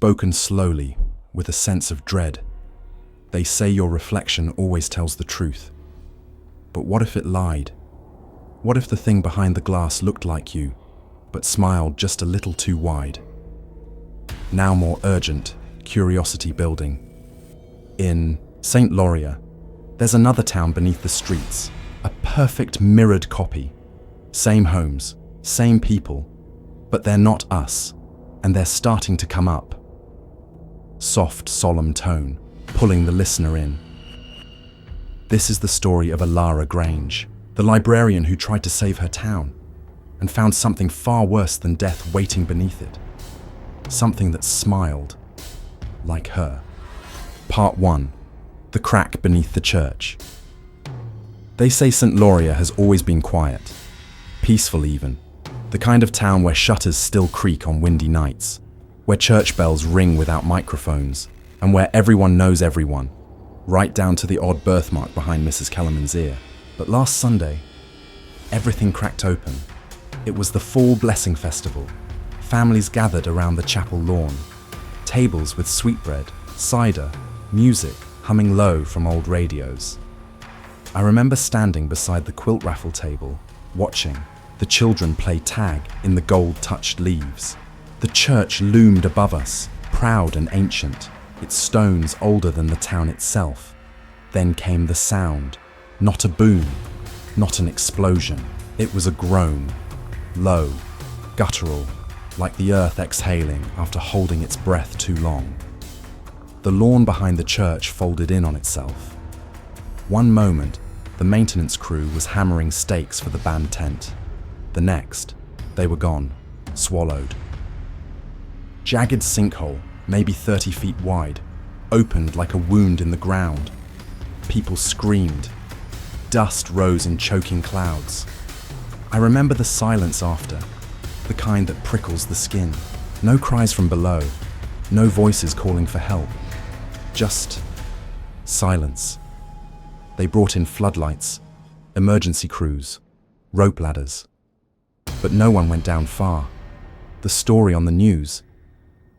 spoken slowly, with a sense of dread. They say your reflection always tells the truth. But what if it lied? What if the thing behind the glass looked like you, but smiled just a little too wide? Now more urgent, curiosity building. In Saint Loria, there's another town beneath the streets, a perfect mirrored copy. Same homes, same people, but they're not us, and they're starting to come up. Soft, solemn tone, pulling the listener in. This is the story of Elara Grange, the librarian who tried to save her town, and found something far worse than death waiting beneath it. Something that smiled, like her. Part 1. The crack beneath the church. They say Saint Loria has always been quiet, peaceful even, the kind of town where shutters still creak on windy nights, where church bells ring without microphones, and where everyone knows everyone, right down to the odd birthmark behind Mrs. Kellerman's ear. But last Sunday, everything cracked open. It was the Fall Blessing Festival. Families gathered around the chapel lawn, tables with sweetbread, cider, music humming low from old radios. I remember standing beside the quilt raffle table, watching the children play tag in the gold-touched leaves. The church loomed above us, proud and ancient, its stones older than the town itself. Then came the sound, not a boom, not an explosion. It was a groan, low, guttural, like the earth exhaling after holding its breath too long. The lawn behind the church folded in on itself. One moment, the maintenance crew was hammering stakes for the band tent. The next, they were gone, swallowed. Jagged sinkhole, maybe 30 feet wide, opened like a wound in the ground. People screamed. Dust rose in choking clouds. I remember the silence after, the kind that prickles the skin. No cries from below, no voices calling for help. Just silence. They brought in floodlights, emergency crews, rope ladders. But no one went down far. The story on the news.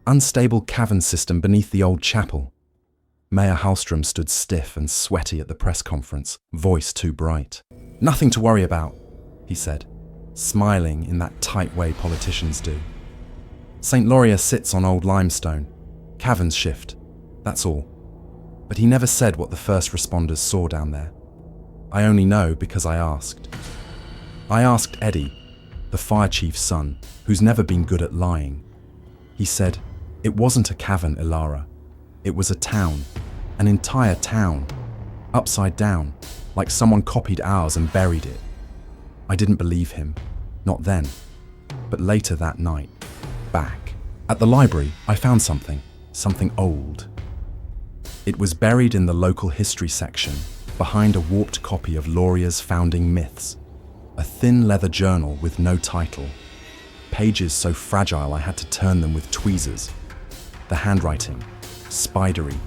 Unstable cavern system beneath the old chapel. Mayor Hallstrom stood stiff and sweaty at the press conference, voice too bright. "Nothing to worry about," he said, smiling in that tight way politicians do. "Saint Loria sits on old limestone. Caverns shift, that's all." But he never said what the first responders saw down there. I only know because I asked. I asked Eddie, the fire chief's son, who's never been good at lying. He said, "It wasn't a cavern, Elara. It was a town, an entire town, upside down, like someone copied ours and buried it." I didn't believe him, not then, but later that night, back. At the library, I found something old. It was buried in the local history section, behind a warped copy of Loria's founding myths, a thin leather journal with no title, pages so fragile I had to turn them with tweezers. The handwriting, spidery,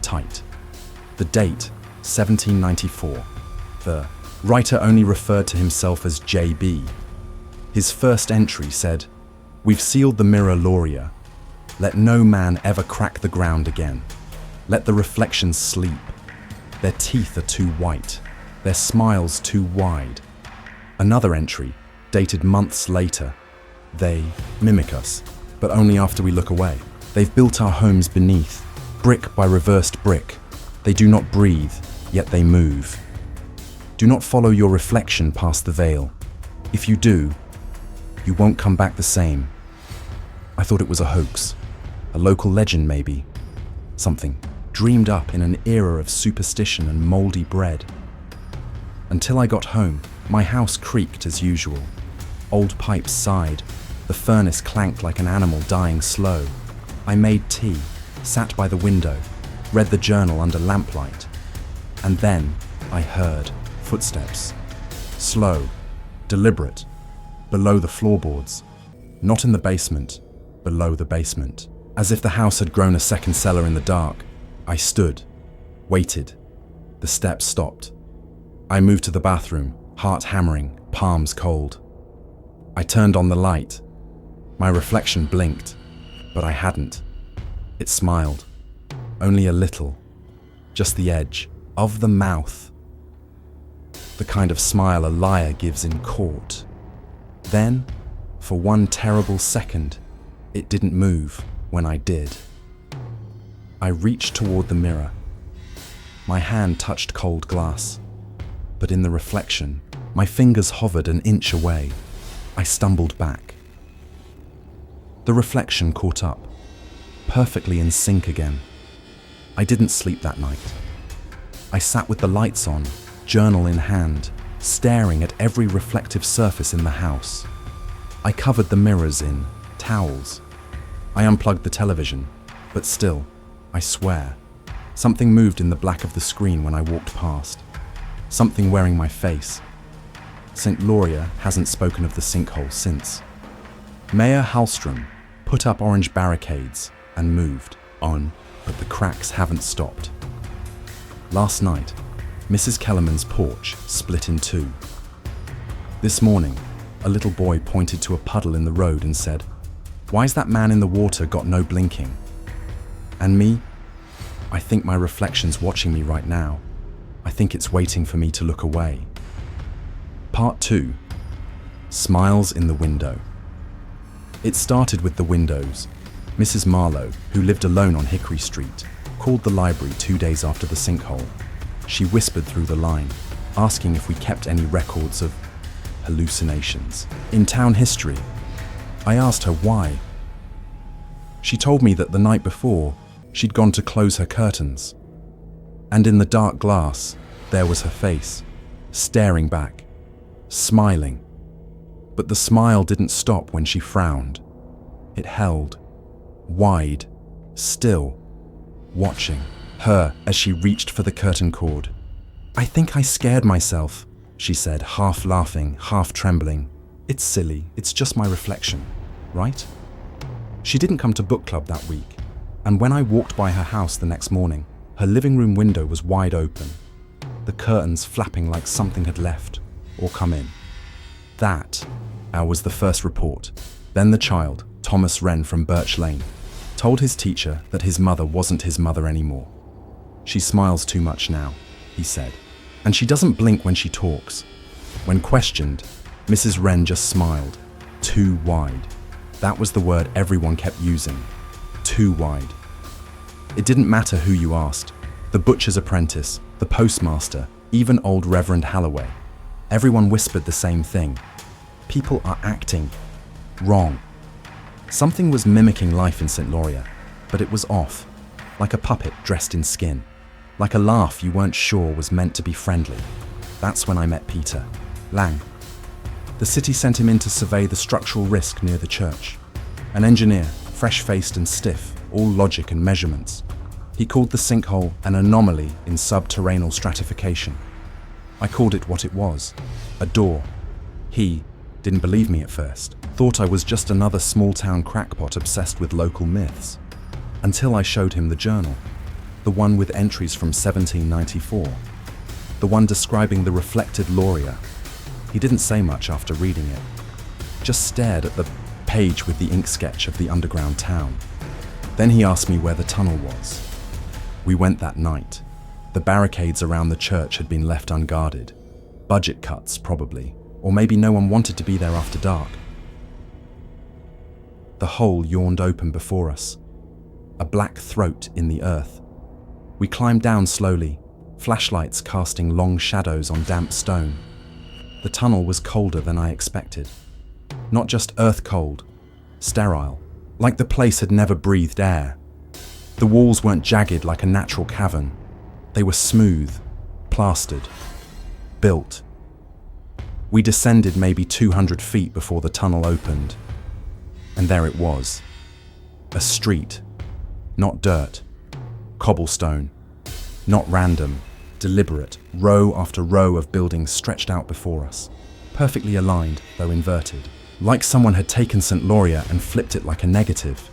tight. The date, 1794. The writer only referred to himself as JB. His first entry said, "We've sealed the mirror Loria. Let no man ever crack the ground again. Let the reflections sleep. Their teeth are too white, their smiles too wide." Another entry, dated months later. "They mimic us, but only after we look away. They've built our homes beneath, brick by reversed brick. They do not breathe, yet they move. Do not follow your reflection past the veil. If you do, you won't come back the same." I thought it was a hoax, a local legend maybe, something dreamed up in an era of superstition and moldy bread. Until I got home, my house creaked as usual. Old pipes sighed, the furnace clanked like an animal dying slow. I made tea, sat by the window, read the journal under lamplight. And then I heard footsteps. Slow, deliberate, below the floorboards. Not in the basement, below the basement. As if the house had grown a second cellar in the dark. I stood, waited. The steps stopped. I moved to the bathroom, heart hammering, palms cold. I turned on the light. My reflection blinked, but I hadn't. It smiled. Only a little. Just the edge of the mouth. The kind of smile a liar gives in court. Then, for one terrible second, it didn't move when I did. I reached toward the mirror. My hand touched cold glass, but in the reflection, my fingers hovered an inch away. I stumbled back. The reflection caught up, perfectly in sync again. I didn't sleep that night. I sat with the lights on, journal in hand, staring at every reflective surface in the house. I covered the mirrors in towels. I unplugged the television, but still, I swear, something moved in the black of the screen when I walked past. Something wearing my face. Saint Loria hasn't spoken of the sinkhole since. Mayor Hallstrom put up orange barricades and moved on, but the cracks haven't stopped. Last night, Mrs. Kellerman's porch split in two. This morning, a little boy pointed to a puddle in the road and said, "Why's that man in the water got no blinking?" And me? I think my reflection's watching me right now. I think it's waiting for me to look away. Part 2. Smiles in the window. It started with the windows. Mrs. Marlowe, who lived alone on Hickory Street, called the library 2 days after the sinkhole. She whispered through the line, asking if we kept any records of hallucinations in town history. I asked her why. She told me that the night before, she'd gone to close her curtains. And in the dark glass, there was her face, staring back, smiling. But the smile didn't stop when she frowned. It held, wide, still, watching her as she reached for the curtain cord. "I think I scared myself," she said, half laughing, half trembling. "It's silly, it's just my reflection, right?" She didn't come to book club that week, and when I walked by her house the next morning, her living room window was wide open, the curtains flapping like something had left or come in. That was the first report. Then the child, Thomas Wren from Birch Lane, told his teacher that his mother wasn't his mother anymore. "She smiles too much now," he said, "and she doesn't blink when she talks." When questioned, Mrs. Wren just smiled. Too wide. That was the word everyone kept using. Too wide. It didn't matter who you asked. The butcher's apprentice, the postmaster, even old Reverend Halloway. Everyone whispered the same thing. People are acting wrong. Something was mimicking life in Saint Loria, but it was off, like a puppet dressed in skin, like a laugh you weren't sure was meant to be friendly. That's when I met Peter Lang. The city sent him in to survey the structural risk near the church. An engineer, fresh-faced and stiff, all logic and measurements. He called the sinkhole an anomaly in subterranean stratification. I called it what it was, a door. He didn't believe me at first, thought I was just another small-town crackpot obsessed with local myths. Until I showed him the journal, the one with entries from 1794, the one describing the reflected Loria. He didn't say much after reading it, just stared at the page with the ink sketch of the underground town. Then he asked me where the tunnel was. We went that night. The barricades around the church had been left unguarded. Budget cuts, probably, or maybe no one wanted to be there after dark. The hole yawned open before us, a black throat in the earth. We climbed down slowly, flashlights casting long shadows on damp stone. The tunnel was colder than I expected. Not just earth cold, sterile, like the place had never breathed air. The walls weren't jagged like a natural cavern. They were smooth, plastered, built. We descended maybe 200 feet before the tunnel opened. And there it was. A street, not dirt, cobblestone, not random, deliberate, row after row of buildings stretched out before us, perfectly aligned, though inverted, like someone had taken Saint Loria and flipped it like a negative.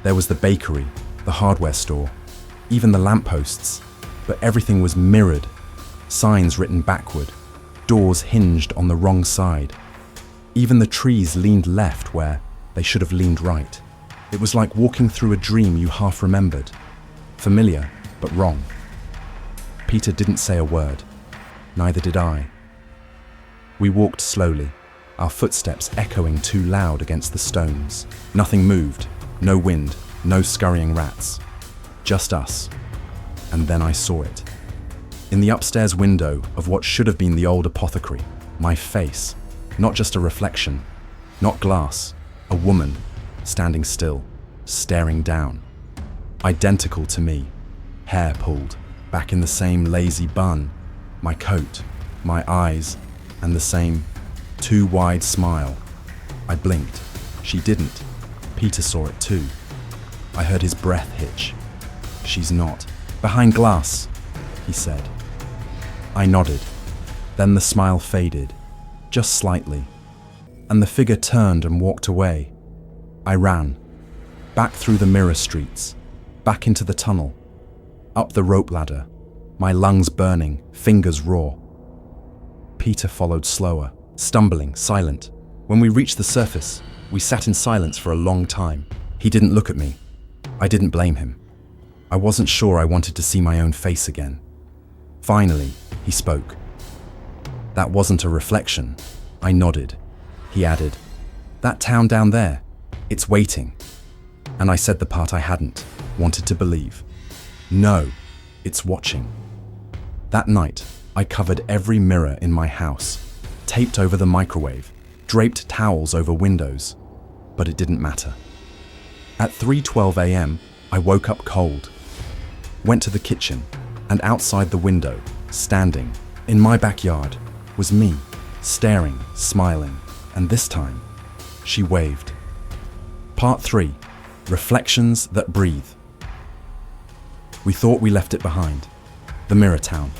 There was the bakery, the hardware store, even the lampposts, but everything was mirrored, signs written backward, doors hinged on the wrong side. Even the trees leaned left where they should have leaned right. It was like walking through a dream you half remembered. Familiar, but wrong. Peter didn't say a word. Neither did I. We walked slowly, our footsteps echoing too loud against the stones. Nothing moved, no wind, no scurrying rats. Just us. And then I saw it. In the upstairs window of what should have been the old apothecary, my face, not just a reflection, not glass, a woman, standing still, staring down. Identical to me, hair pulled, back in the same lazy bun, my coat, my eyes, and the same too wide smile. I blinked. She didn't. Peter saw it too. I heard his breath hitch. She's not. Behind glass, he said. I nodded. Then the smile faded, just slightly, and the figure turned and walked away. I ran, back through the mirror streets, back into the tunnel, up the rope ladder, my lungs burning, fingers raw. Peter followed slower, stumbling, silent. When we reached the surface, we sat in silence for a long time. He didn't look at me. I didn't blame him. I wasn't sure I wanted to see my own face again. Finally, he spoke. That wasn't a reflection. I nodded. He added, "That town down there, it's waiting." And I said the part I hadn't wanted to believe. No, it's watching. That night, I covered every mirror in my house, taped over the microwave, draped towels over windows, but it didn't matter. At 3:12 a.m., I woke up cold, went to the kitchen, and outside the window, standing, in my backyard, was me, staring, smiling, and this time, she waved. Part 3, Reflections That Breathe. We thought we left it behind, the mirror town.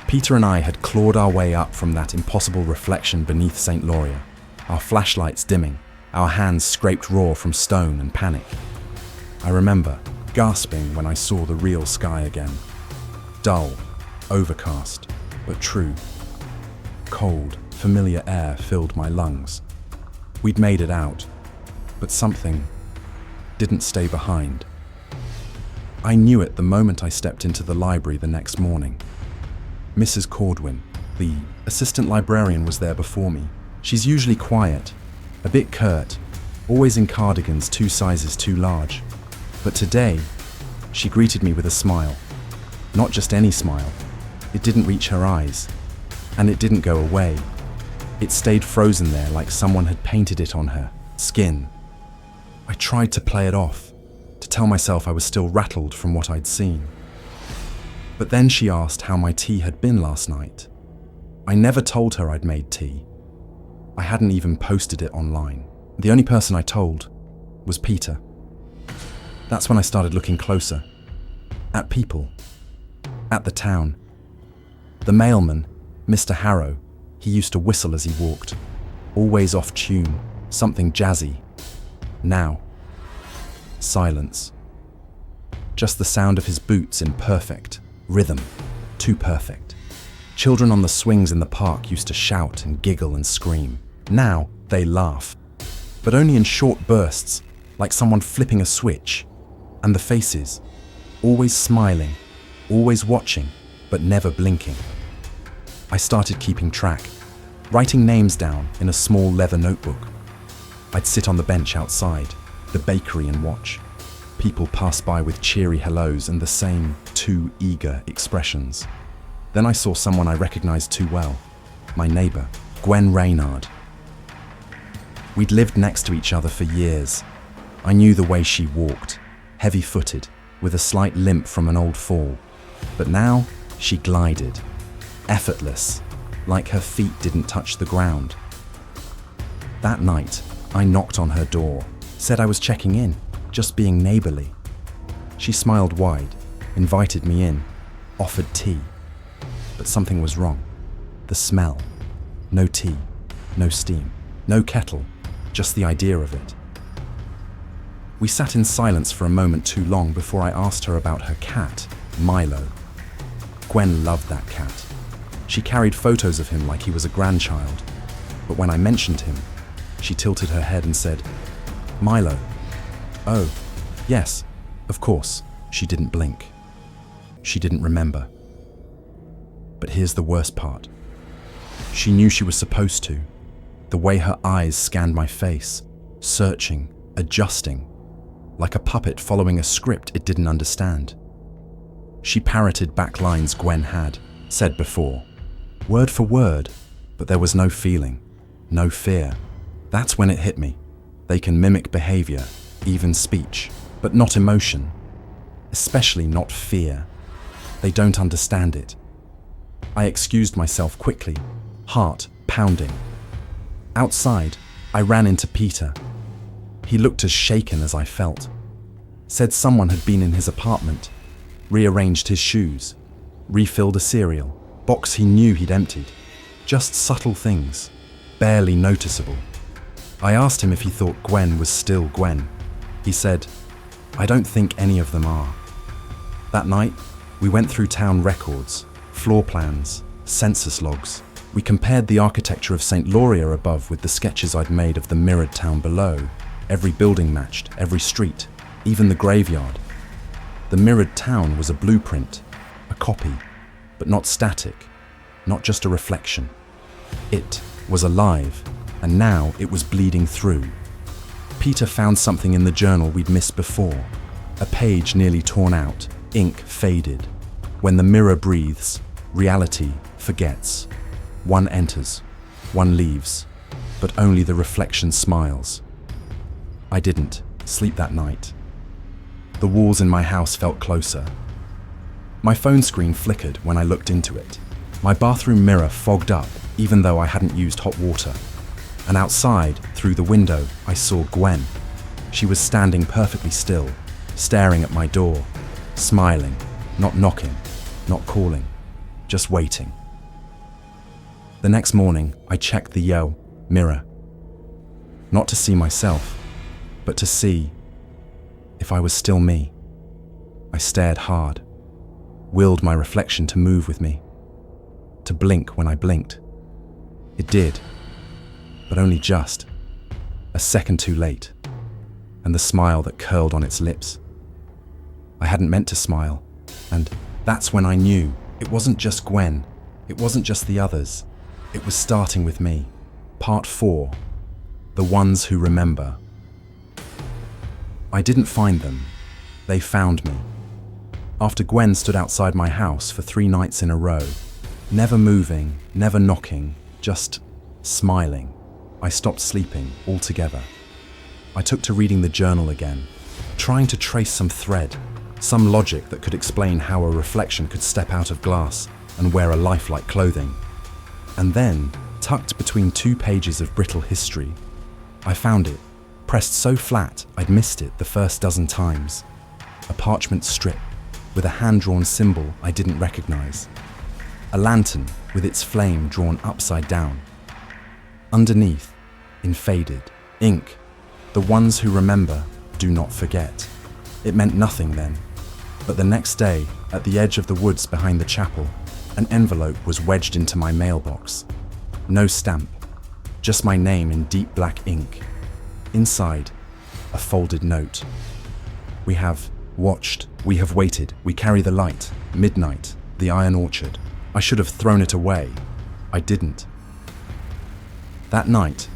Peter and I had clawed our way up from that impossible reflection beneath Saint Loria, our flashlights dimming, our hands scraped raw from stone and panic. I remember gasping when I saw the real sky again. Dull, overcast, but true. Cold, familiar air filled my lungs. We'd made it out, but something didn't stay behind. I knew it the moment I stepped into the library the next morning. Mrs. Cordwin, the assistant librarian, was there before me. She's usually quiet, a bit curt, always in cardigans 2 sizes too large. But today, she greeted me with a smile. Not just any smile. It didn't reach her eyes, and it didn't go away. It stayed frozen there like someone had painted it on her skin. I tried to play it off, to tell myself I was still rattled from what I'd seen. But then she asked how my tea had been last night. I never told her I'd made tea. I hadn't even posted it online. The only person I told was Peter. That's when I started looking closer. At people. At the town. The mailman, Mr. Harrow, he used to whistle as he walked. Always off tune, something jazzy. Now, silence. Just the sound of his boots in perfect rhythm. Too perfect. Children on the swings in the park used to shout and giggle and scream. Now, they laugh. But only in short bursts, like someone flipping a switch. And the faces, always smiling, always watching, but never blinking. I started keeping track, writing names down in a small leather notebook. I'd sit on the bench outside, the bakery, and watch. People pass by with cheery hellos and the same too eager expressions. Then I saw someone I recognized too well, my neighbor, Gwen Reynard. We'd lived next to each other for years. I knew the way she walked, heavy-footed, with a slight limp from an old fall. But now, she glided, effortless, like her feet didn't touch the ground. That night, I knocked on her door, said I was checking in, just being neighborly. She smiled wide, invited me in, offered tea. But something was wrong. The smell. No tea, no steam, no kettle, just the idea of it. We sat in silence for a moment too long before I asked her about her cat, Milo. Gwen loved that cat. She carried photos of him like he was a grandchild. But when I mentioned him, she tilted her head and said, Milo. Oh, yes, of course. She didn't blink. She didn't remember. But here's the worst part. She knew she was supposed to. The way her eyes scanned my face, searching, adjusting, like a puppet following a script it didn't understand. She parroted back lines Gwen had said before, word for word, but there was no feeling, no fear. That's when it hit me. They can mimic behavior, even speech, but not emotion, especially not fear. They don't understand it. I excused myself quickly, heart pounding. Outside, I ran into Peter. He looked as shaken as I felt. Said someone had been in his apartment, rearranged his shoes, refilled a cereal box he knew he'd emptied. Just subtle things, barely noticeable. I asked him if he thought Gwen was still Gwen. He said, I don't think any of them are. That night, we went through town records, floor plans, census logs. We compared the architecture of Saint Loria above with the sketches I'd made of the mirrored town below. Every building matched, every street, even the graveyard. The mirrored town was a blueprint, a copy, but not static, not just a reflection. It was alive, and now it was bleeding through. Peter found something in the journal we'd missed before, a page nearly torn out, ink faded. When the mirror breathes, reality forgets. One enters, one leaves, but only the reflection smiles. I didn't sleep that night. The walls in my house felt closer. My phone screen flickered when I looked into it. My bathroom mirror fogged up, even though I hadn't used hot water. And outside, through the window, I saw Gwen. She was standing perfectly still, staring at my door, smiling, not knocking, not calling, just waiting. The next morning, I checked the mirror. Not to see myself, but to see if I was still me. I stared hard, willed my reflection to move with me, to blink when I blinked. It did, but only just, a second too late, and the smile that curled on its lips. I hadn't meant to smile, and that's when I knew it wasn't just Gwen, it wasn't just the others. It was starting with me. Part 4, the ones who remember. I didn't find them. They found me. After Gwen stood outside my house for 3 nights in a row, never moving, never knocking, just smiling, I stopped sleeping altogether. I took to reading the journal again, trying to trace some thread, some logic that could explain how a reflection could step out of glass and wear a lifelike clothing. And then, tucked between 2 pages of brittle history, I found it, pressed so flat I'd missed it the first dozen times. A parchment strip with a hand-drawn symbol I didn't recognize. A lantern with its flame drawn upside down. Underneath, in faded ink, the ones who remember do not forget. It meant nothing then, but the next day, at the edge of the woods behind the chapel, an envelope was wedged into my mailbox. No stamp, just my name in deep black ink. Inside, a folded note. We have watched, we have waited, we carry the light, midnight, the iron orchard. I should have thrown it away. I didn't. That night,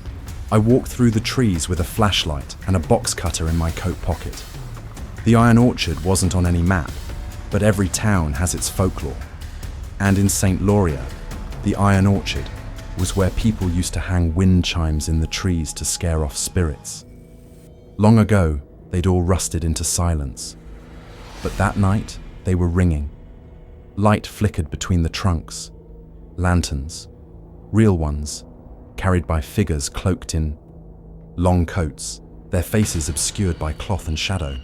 I walked through the trees with a flashlight and a box cutter in my coat pocket. The iron orchard wasn't on any map, but every town has its folklore. And in Saint Loria, the iron orchard was where people used to hang wind chimes in the trees to scare off spirits. Long ago, they'd all rusted into silence. But that night, they were ringing. Light flickered between the trunks. Lanterns, real ones, carried by figures cloaked in long coats, their faces obscured by cloth and shadow.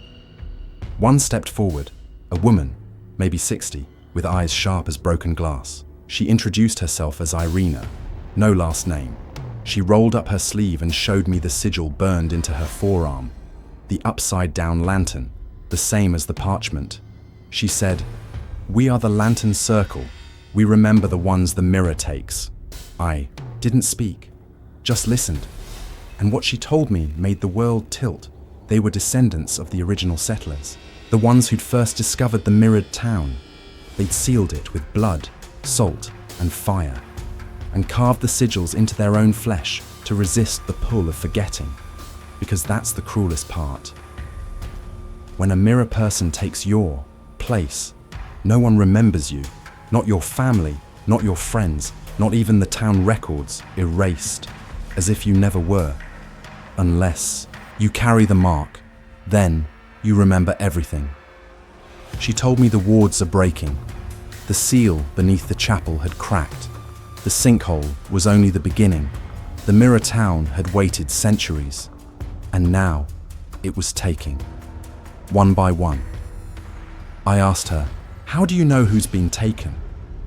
One stepped forward, a woman, maybe 60, with eyes sharp as broken glass. She introduced herself as Irina, no last name. She rolled up her sleeve and showed me the sigil burned into her forearm, the upside-down lantern, the same as the parchment. She said, "We are the Lantern Circle. We remember the ones the mirror takes." I didn't speak, just listened. And what she told me made the world tilt. They were descendants of the original settlers, the ones who'd first discovered the mirrored town. They'd sealed it with blood, salt, and fire, and carved the sigils into their own flesh to resist the pull of forgetting, because that's the cruelest part. When a mirror person takes your place, no one remembers you, not your family, not your friends, not even the town records, erased, as if you never were. Unless you carry the mark, then you remember everything. She told me the wards are breaking. The seal beneath the chapel had cracked. The sinkhole was only the beginning. The mirror town had waited centuries, and now it was taking, one by one. I asked her, "How do you know who's been taken?"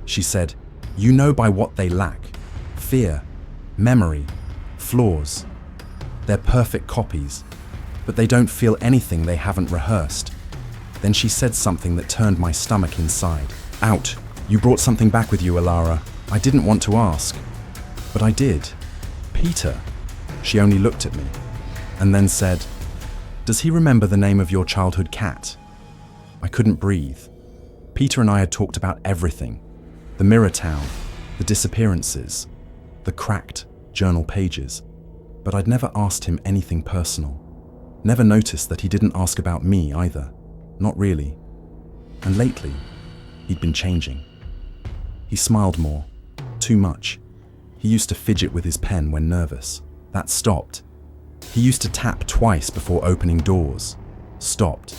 She said, "You know by what they lack. Fear, memory, flaws. They're perfect copies, but they don't feel anything they haven't rehearsed." Then she said something that turned my stomach inside. "Out. You brought something back with you, Elara. I didn't want to ask, but I did. Peter." She only looked at me and then said, "Does he remember the name of your childhood cat?" I couldn't breathe. Peter and I had talked about everything. The mirror town, the disappearances, the cracked journal pages. But I'd never asked him anything personal. Never noticed that he didn't ask about me either. Not really. And lately, he'd been changing. He smiled more. Too much. He used to fidget with his pen when nervous. That stopped. He used to tap twice before opening doors. Stopped.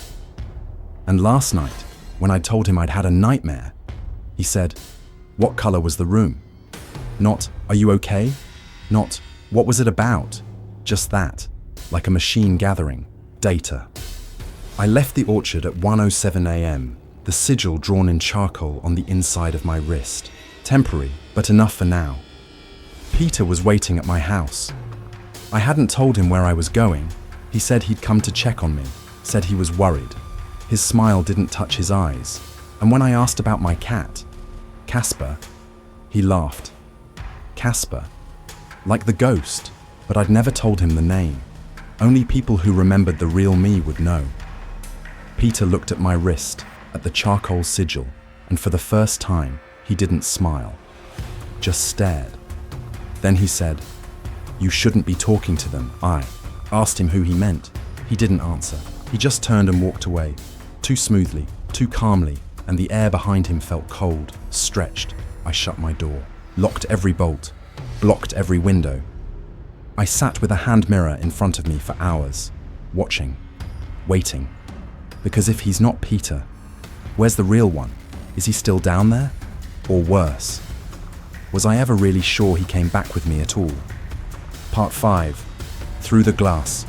And last night, when I told him I'd had a nightmare, he said, "What color was the room?" Not, "Are you okay?" Not, "What was it about?" Just that, like a machine gathering data. I left the orchard at 1:07 a.m., the sigil drawn in charcoal on the inside of my wrist. Temporary, but enough for now. Peter was waiting at my house. I hadn't told him where I was going. He said he'd come to check on me, said he was worried. His smile didn't touch his eyes. And when I asked about my cat, Casper, he laughed. Casper, like the ghost, but I'd never told him the name. Only people who remembered the real me would know. Peter looked at my wrist, at the charcoal sigil, and for the first time, he didn't smile, just stared. Then he said, "You shouldn't be talking to them." I asked him who he meant. He didn't answer. He just turned and walked away, too smoothly, too calmly, and the air behind him felt cold, stretched. I shut my door, locked every bolt, blocked every window. I sat with a hand mirror in front of me for hours, watching, waiting. Because if he's not Peter, where's the real one? Is he still down there? Or worse? Was I ever really sure he came back with me at all? Part 5. Through the glass.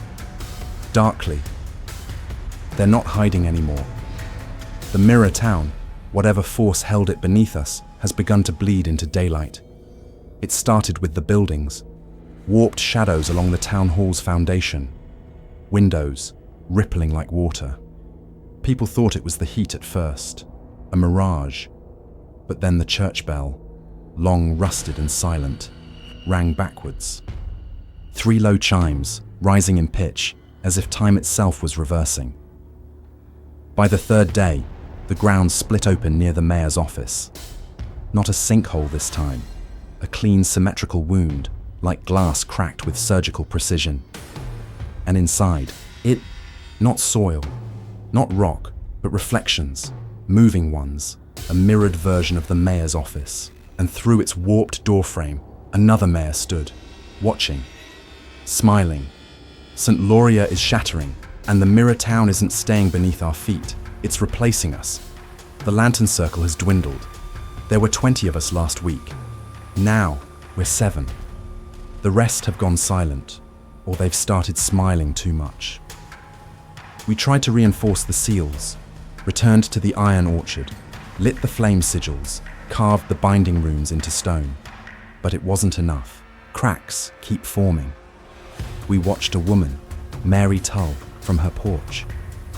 Darkly. They're not hiding anymore. The mirror town, whatever force held it beneath us, has begun to bleed into daylight. It started with the buildings. Warped shadows along the town hall's foundation. Windows, rippling like water. People thought it was the heat at first, a mirage. But then the church bell, long rusted and silent, rang backwards. 3 low chimes, rising in pitch, as if time itself was reversing. By the 3rd day, the ground split open near the mayor's office. Not a sinkhole this time, a clean symmetrical wound, like glass cracked with surgical precision. And inside, not soil, not rock, but reflections, moving ones, a mirrored version of the mayor's office. And through its warped doorframe, another mayor stood, watching, smiling. Saint Loria is shattering, and the mirror town isn't staying beneath our feet, it's replacing us. The lantern circle has dwindled. There were 20 of us last week. Now, we're 7. The rest have gone silent, or they've started smiling too much. We tried to reinforce the seals, returned to the iron orchard, lit the flame sigils, carved the binding runes into stone. But it wasn't enough. Cracks keep forming. We watched a woman, Mary Tull, from her porch,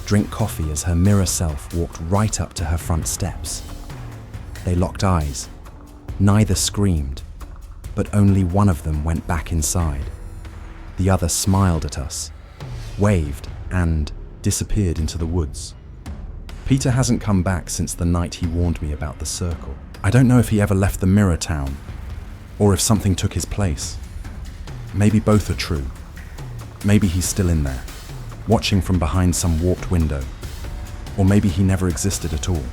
drink coffee as her mirror self walked right up to her front steps. They locked eyes. Neither screamed, but only one of them went back inside. The other smiled at us, waved, and disappeared into the woods. Peter hasn't come back since the night he warned me about the circle. I don't know if he ever left the mirror town, or if something took his place. Maybe both are true. Maybe he's still in there, watching from behind some warped window. Or maybe he never existed at all.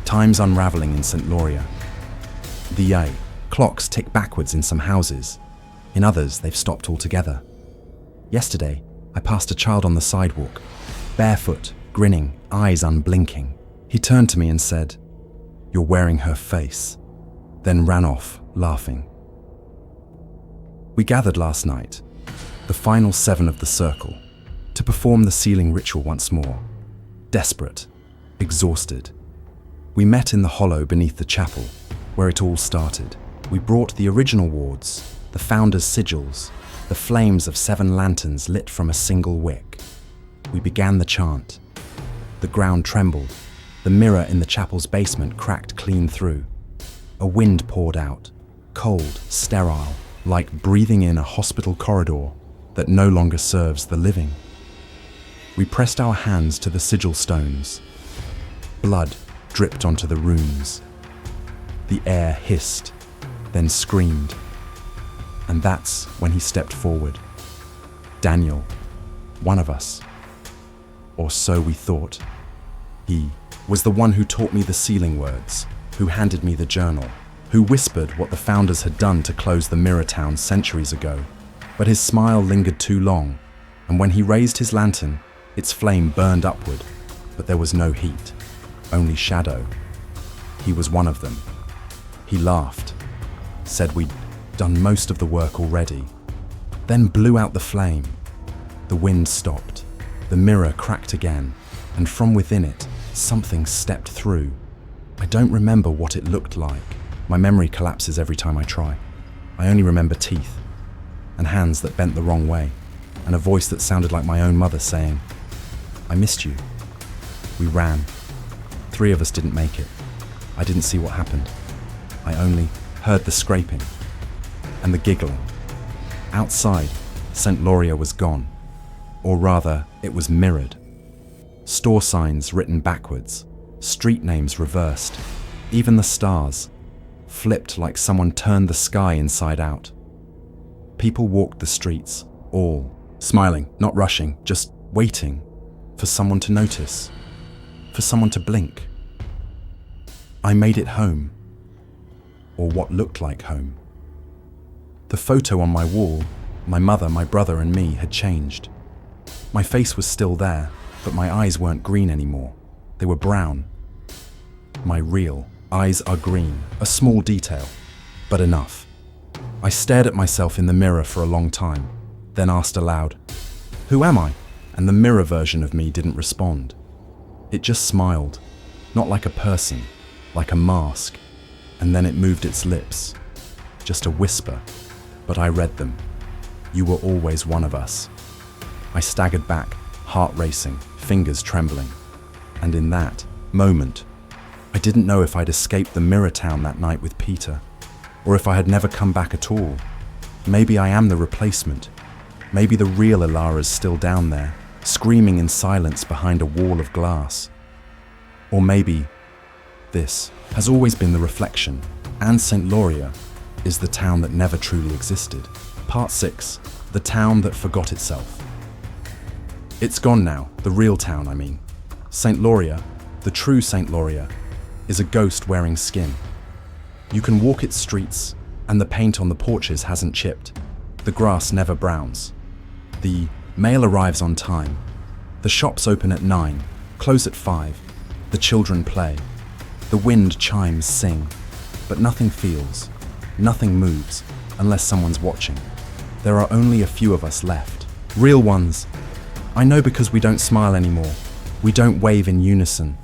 Time's unraveling in Saint Loria. The clocks tick backwards in some houses. In others, they've stopped altogether. Yesterday, I passed a child on the sidewalk, barefoot, grinning, eyes unblinking. He turned to me and said, "You're wearing her face," then ran off, laughing. We gathered last night, the final 7 of the circle, to perform the sealing ritual once more. Desperate, exhausted. We met in the hollow beneath the chapel, where it all started. We brought the original wards, the founders' sigils, the flames of 7 lanterns lit from a single wick. We began the chant. The ground trembled. The mirror in the chapel's basement cracked clean through. A wind poured out, cold, sterile, like breathing in a hospital corridor that no longer serves the living. We pressed our hands to the sigil stones. Blood dripped onto the runes. The air hissed, then screamed. And that's when he stepped forward. Daniel, one of us. Or so we thought. He was the one who taught me the sealing words, who handed me the journal, who whispered what the founders had done to close the mirror town centuries ago. But his smile lingered too long, and when he raised his lantern, its flame burned upward, but there was no heat, only shadow. He was one of them. He laughed, said we'd done most of the work already, then blew out the flame. The wind stopped, the mirror cracked again, and from within it, something stepped through. I don't remember what it looked like. My memory collapses every time I try. I only remember teeth, and hands that bent the wrong way, and a voice that sounded like my own mother saying, "I missed you." We ran. 3 of us didn't make it. I didn't see what happened. I only heard the scraping and the giggling. Outside, Saint Loria was gone. Or rather, it was mirrored. Store signs written backwards, street names reversed, even the stars, flipped like someone turned the sky inside out. People walked the streets, all smiling, not rushing, just waiting for someone to notice, for someone to blink. I made it home, or what looked like home. The photo on my wall, my mother, my brother, and me had changed. My face was still there, but my eyes weren't green anymore. They were brown. My real eyes are green, a small detail, but enough. I stared at myself in the mirror for a long time, then asked aloud, "Who am I?" And the mirror version of me didn't respond. It just smiled, not like a person, like a mask, and then it moved its lips. Just a whisper, but I read them. "You were always one of us." I staggered back, heart racing, fingers trembling. And in that moment, I didn't know if I'd escaped the mirror town that night with Peter, or if I had never come back at all. Maybe I am the replacement. Maybe the real Elara's still down there, screaming in silence behind a wall of glass. Or maybe this has always been the reflection, and Saint Loria is the town that never truly existed. Part 6, the town that forgot itself. It's gone now, the real town, I mean. Saint Loria, the true Saint Loria, is a ghost wearing skin. You can walk its streets, and the paint on the porches hasn't chipped. The grass never browns. The mail arrives on time. The shops open at 9, close at 5. The children play. The wind chimes sing. But nothing feels, nothing moves, unless someone's watching. There are only a few of us left. Real ones. I know because we don't smile anymore. We don't wave in unison.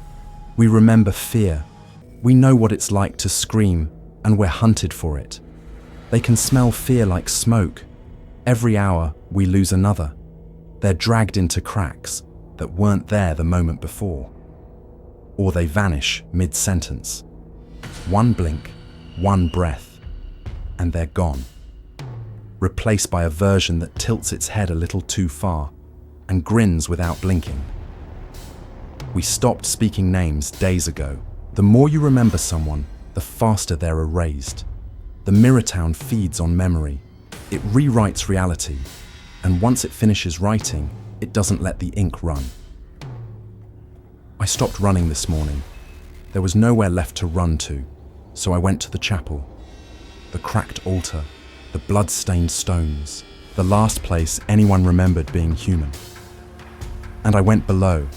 We remember fear. We know what it's like to scream, and we're hunted for it. They can smell fear like smoke. Every hour, we lose another. They're dragged into cracks that weren't there the moment before. Or they vanish replaced by a version that tilts its head a little too far and grins without blinking. We stopped speaking names days ago. The more you remember someone, the faster they're erased. The mirror town feeds on memory. It rewrites reality, and once it finishes writing, it doesn't let the ink run. I stopped running this morning. There was nowhere left to run to, so I went to the chapel. The cracked altar, the blood-stained stones, the last place anyone remembered being human. And I went below.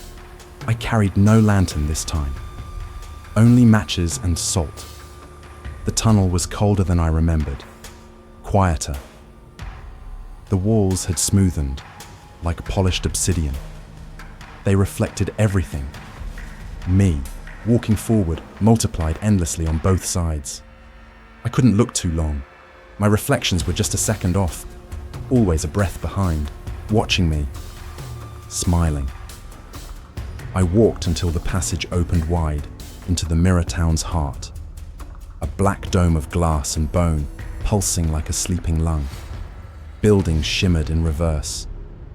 I carried no lantern this time. Only matches and salt. The tunnel was colder than I remembered, quieter. The walls had smoothened, like polished obsidian. They reflected everything. Me, walking forward, multiplied endlessly on both sides. I couldn't look too long. My reflections were just a second off, always a breath behind, watching me, smiling. I walked until the passage opened wide into the mirror town's heart. A black dome of glass and bone, pulsing like a sleeping lung. Buildings shimmered in reverse,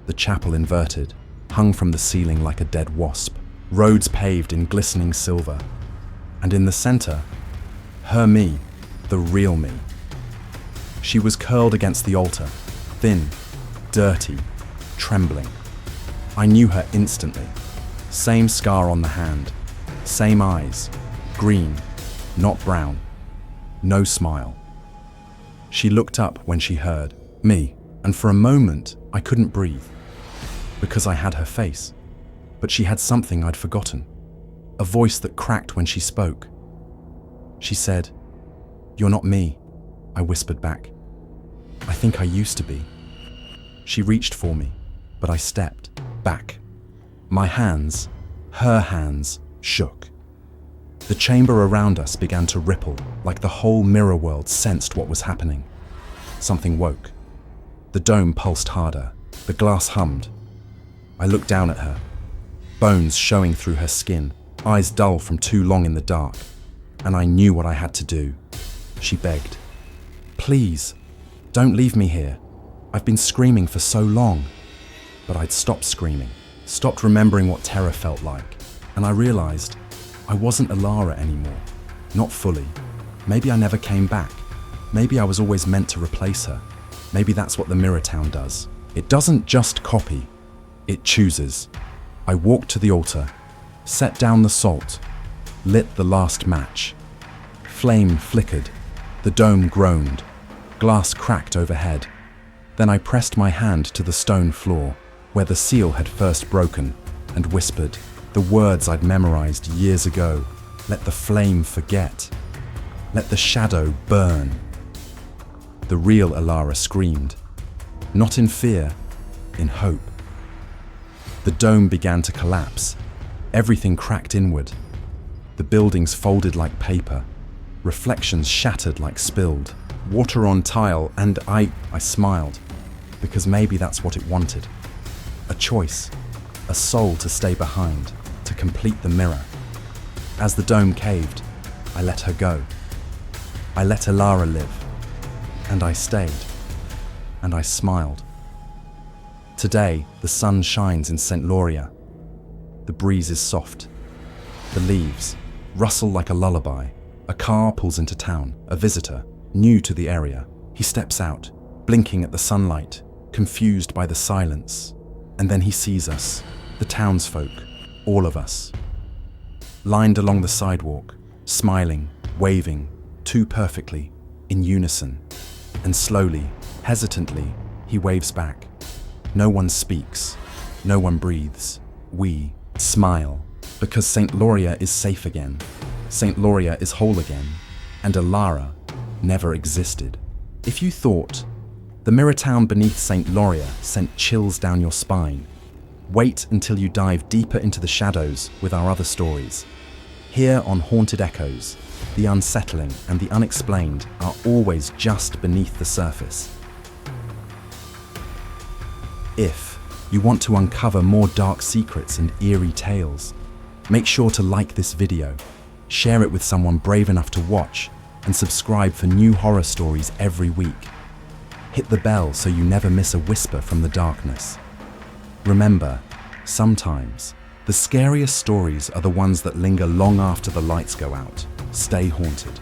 the chapel inverted, hung from the ceiling like a dead wasp. Roads paved in glistening silver. And in the center, her me, the real me. She was curled against the altar, thin, dirty, trembling. I knew her instantly. Same scar on the hand, same eyes, green, not brown, no smile. She looked up when she heard me, and for a moment I couldn't breathe, because I had her face, but she had something I'd forgotten, a voice that cracked when she spoke. She said, "You're not me," I whispered back. "I think I used to be." She reached for me, but I stepped back. My hands, her hands, shook. The chamber around us began to ripple, like the whole mirror world sensed what was happening. Something woke. The dome pulsed harder. The glass hummed. I looked down at her, bones showing through her skin, eyes dull from too long in the dark, and I knew what I had to do. She begged, "Please, don't leave me here. I've been screaming for so long." But I'd stopped screaming, stopped remembering what terror felt like, and I realized I wasn't Elara anymore. Not fully. Maybe I never came back. Maybe I was always meant to replace her. Maybe that's what the mirror town does. It doesn't just copy, it chooses. I walked to the altar, set down the salt, lit the last match. Flame flickered, the dome groaned, glass cracked overhead. Then I pressed my hand to the stone floor, where the seal had first broken, and whispered the words I'd memorized years ago. Let the flame forget. Let the shadow burn. The real Elara screamed, not in fear, in hope. The dome began to collapse. Everything cracked inward. The buildings folded like paper. Reflections shattered like spilled water on tile, and I smiled, because maybe that's what it wanted. A choice, a soul to stay behind, to complete the mirror. As the dome caved, I let her go. I let Elara live, and I stayed, and I smiled. Today, the sun shines in Saint Loria. The breeze is soft. The leaves rustle like a lullaby. A car pulls into town, a visitor, new to the area. He steps out, blinking at the sunlight, confused by the silence. And then he sees us, the townsfolk, all of us. Lined along the sidewalk, smiling, waving, too perfectly, in unison. And slowly, hesitantly, he waves back. No one speaks, no one breathes. We smile, because Saint Loria is safe again. Saint Loria is whole again, and Elara never existed. If you thought the mirror town beneath Saint Loria sent chills down your spine, wait until you dive deeper into the shadows with our other stories. Here on Haunted Echoes, the unsettling and the unexplained are always just beneath the surface. If you want to uncover more dark secrets and eerie tales, make sure to like this video, share it with someone brave enough to watch, and subscribe for new horror stories every week. Hit the bell so you never miss a whisper from the darkness. Remember, sometimes the scariest stories are the ones that linger long after the lights go out. Stay haunted.